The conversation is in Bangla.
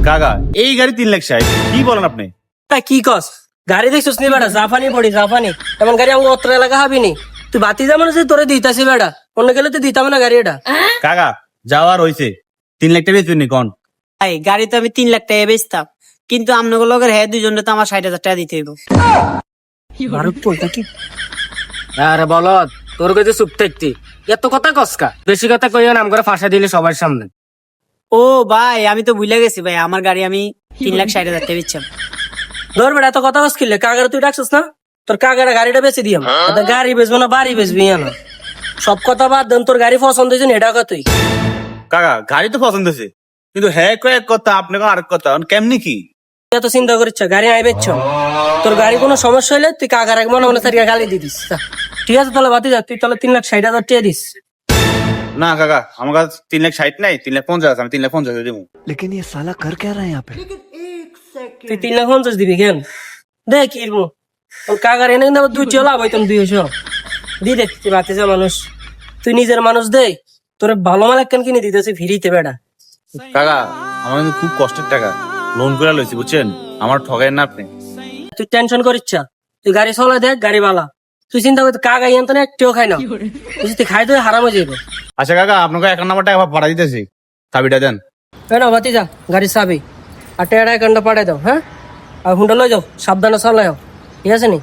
কাকা এই গাড়ি 3,60,000 কি বলেন আপনি? তা কি কস গাড়ি দেখছিস নি বেটা? জাপানি পড়ি জাপানি, এমন গাড়ি আমার অত্র এলাকা হাবি নি। তুই বাতি যেমন আছে তোরে দিতাছি বেটা, অন্য গেলে তুই দিতাম না গাড়ি এটা। কাকা যাওয়ার হইছে 3,00,000 টাকা বেচবেন নি কোন? ভাই গাড়ি তো আমি 3 লাখ টাকা বেচতাম, কিন্তু আপনার লগের হ্যাঁ দুজনে তো আমার 60,000 টাকা দিতে হইব। ভারত পড়তা কি আরে বলত তোর কাছে চুপ থাকতি, এত কথা কসকা, বেশি কথা কইও নাম করে ফাঁসা দিলে সবার সামনে। ও ভাই আমি তো ভুলে গেছি ভাই, আমার গাড়ি আমি 3,60,000 টাকা বেচছিলাম। ধর বেটা এত কথা কস কিনলে কাগারে তুই ডাকছিস না? তোর কাগারে গাড়িটা বেচে দিয়াম, গাড়ি বেচবো না বাড়ি বেচবি না। সব কথা বাদ দেন, তোর গাড়ি পছন্দ হয়েছে এটা তুই। কাকা গাড়ি তো পছন্দ হয়েছে, কিন্তু হ্যাঁ কয়েক কথা আপনি আরেক কথা কেমনি কি এত চিন্তা করিস গাড়ি আই বেচছ, তোর গাড়ি কোনো সমস্যা হলে তুই কাগার মনে মনে তারিখে গালি দিয়ে দিস। ঠিক আছে তাহলে বাতি যা, তুই তাহলে 3,60,000 টাকা দিস। না কাকা আমার কাছে 3,60,000 নাই, 3,50,000 আছে, আমি 3,50,000 দেবো। लेकिन ये साला कर क्या रहा है यहाँ पे? তুই 3,50,000 দিবি কেন? দেখ কি তোর কাগার এনে কিন্তু 200 লাভ হইতাম, 200 দি দে। তুই বাতি যা মানুষ, তুই নিজের মানুষ দে, তোর ভালো মাল কেন কিনে দিতেছি ফিরিতে বেটা। কাকা আমার কিন্তু খুব কষ্টের টাকা, লোন করে লইছি বুঝছেন, আমার ঠগাই না আপনি। তুই টেনশন করিস, তুই গাড়ি চলা দেখ গাড়ি বালা, তুই চিন্তা করতে কাগা ইয়ান তো না একটিও খাই না, তুই খাই তো হারাম হয়ে যাবো। আচ্ছা কাকা আপনাকে 1 টাকা পাঠা দিতেছি, চাবিটা দেন। না বাতি যা গাড়ি চাবি আর টাকা একাউন্টটা পাঠাই দাও। হ্যাঁ আর হুন্ডা লয়ে যাও, সাবধানে চালাও, ঠিক আছে নি?